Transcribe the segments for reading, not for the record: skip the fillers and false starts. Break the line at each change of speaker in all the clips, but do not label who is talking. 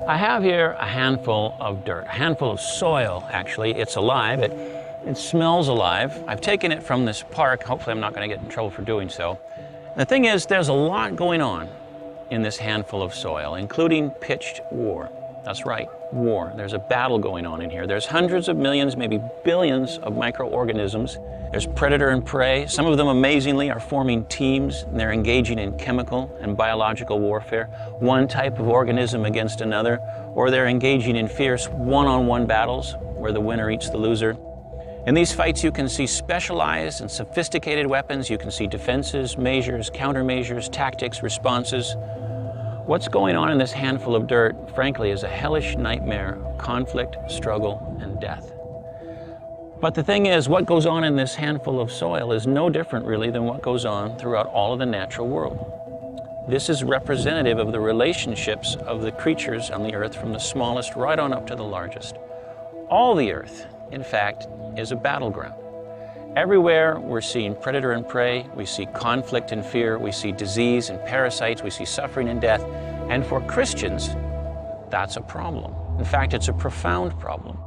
I have here a handful of dirt, a handful of soil actually. It's alive, it smells alive. I've taken it from this park. Hopefully I'm not going to get in trouble for doing so. The thing is, there's a lot going on in this handful of soil, including pitched war. That's right, war. There's a battle going on in here. There's hundreds of millions, maybe billions of microorganisms. There's predator and prey. Some of them, amazingly, are forming teams, and they're engaging in chemical and biological warfare, one type of organism against another, or they're engaging in fierce one-on-one battles where the winner eats the loser. In these fights, you can see specialized and sophisticated weapons. You can see defenses, measures, countermeasures, tactics, responses. What's going on in this handful of dirt, frankly, is a hellish nightmare of conflict, struggle, and death. But the thing is, what goes on in this handful of soil is no different, really, than what goes on throughout all of the natural world. This is representative of the relationships of the creatures on the earth, from the smallest right on up to the largest. All the earth, in fact, is a battleground. Everywhere we're seeing predator and prey, we see conflict and fear, we see disease and parasites, we see suffering and death. And for Christians, that's a problem. In fact, it's a profound problem.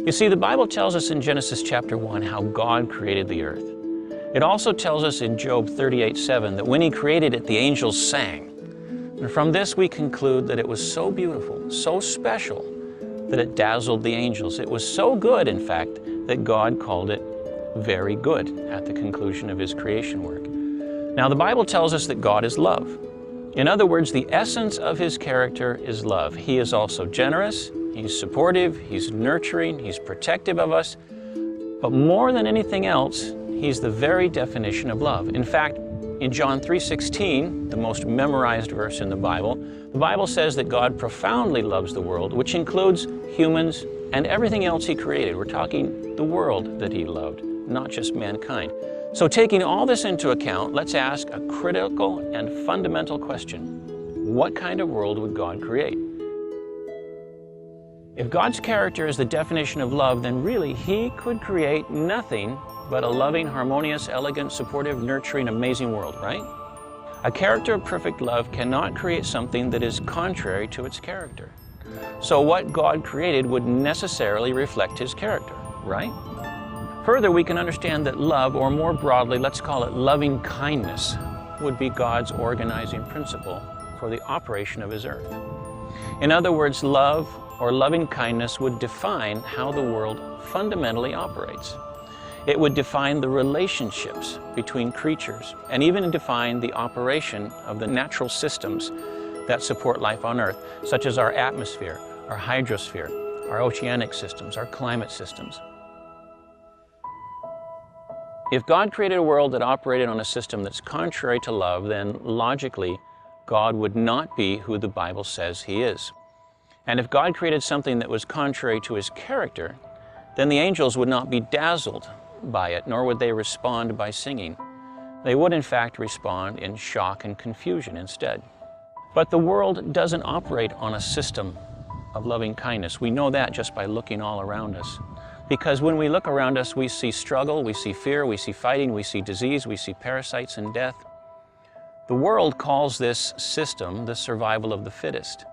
You see, the Bible tells us in Genesis chapter 1 how God created the earth. It also tells us in Job 38:7 that when He created it, the angels sang. And from this we conclude that it was so beautiful, so special, that it dazzled the angels. It was so good, in fact, that God called it very good at the conclusion of His creation work. Now, the Bible tells us that God is love. In other words, the essence of His character is love. He is also generous, He's supportive, He's nurturing, He's protective of us. But more than anything else, He's the very definition of love. In fact, in John 3:16, the most memorized verse in the Bible says that God profoundly loves the world, which includes humans and everything else He created. We're talking the world that He loved, not just mankind. So taking all this into account, let's ask a critical and fundamental question. What kind of world would God create? If God's character is the definition of love, then really He could create nothing but a loving, harmonious, elegant, supportive, nurturing, amazing world, right? A character of perfect love cannot create something that is contrary to its character. So what God created would necessarily reflect His character, right? Further, we can understand that love, or more broadly, let's call it loving kindness, would be God's organizing principle for the operation of His earth. In other words, love or loving kindness would define how the world fundamentally operates. It would define the relationships between creatures and even define the operation of the natural systems that support life on Earth, such as our atmosphere, our hydrosphere, our oceanic systems, our climate systems. If God created a world that operated on a system that's contrary to love, then logically, God would not be who the Bible says He is. And if God created something that was contrary to His character, then the angels would not be dazzled by it, nor would they respond by singing. They would, in fact, respond in shock and confusion instead. But the world doesn't operate on a system of loving kindness. We know that just by looking all around us. Because when we look around us, we see struggle, we see fear, we see fighting, we see disease, we see parasites and death. The world calls this system the survival of the fittest.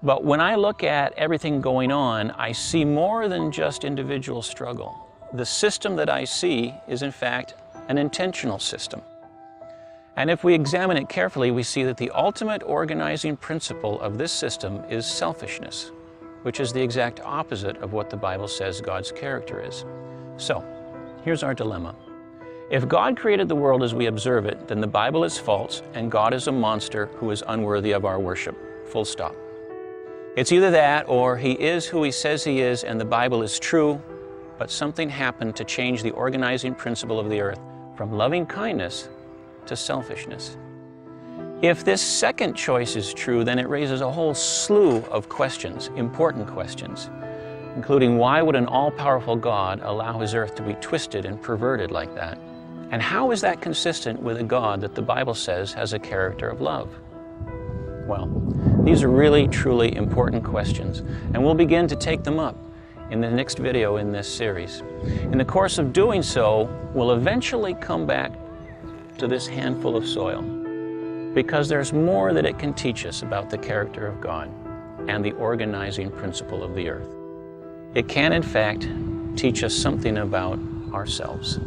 But when I look at everything going on, I see more than just individual struggle. The system that I see is, in fact, an intentional system. And if we examine it carefully, we see that the ultimate organizing principle of this system is selfishness, which is the exact opposite of what the Bible says God's character is. So, here's our dilemma. If God created the world as we observe it, then the Bible is false and God is a monster who is unworthy of our worship. Full stop. It's either that or He is who He says He is and the Bible is true, but something happened to change the organizing principle of the earth from loving kindness to selfishness. If this second choice is true, then it raises a whole slew of questions, important questions, including why would an all-powerful God allow His earth to be twisted and perverted like that? And how is that consistent with a God that the Bible says has a character of love? Well, these are really, truly important questions, and we'll begin to take them up in the next video in this series. In the course of doing so, we'll eventually come back to this handful of soil, because there's more that it can teach us about the character of God. and the organizing principle of the earth. It can, in fact, teach us something about ourselves.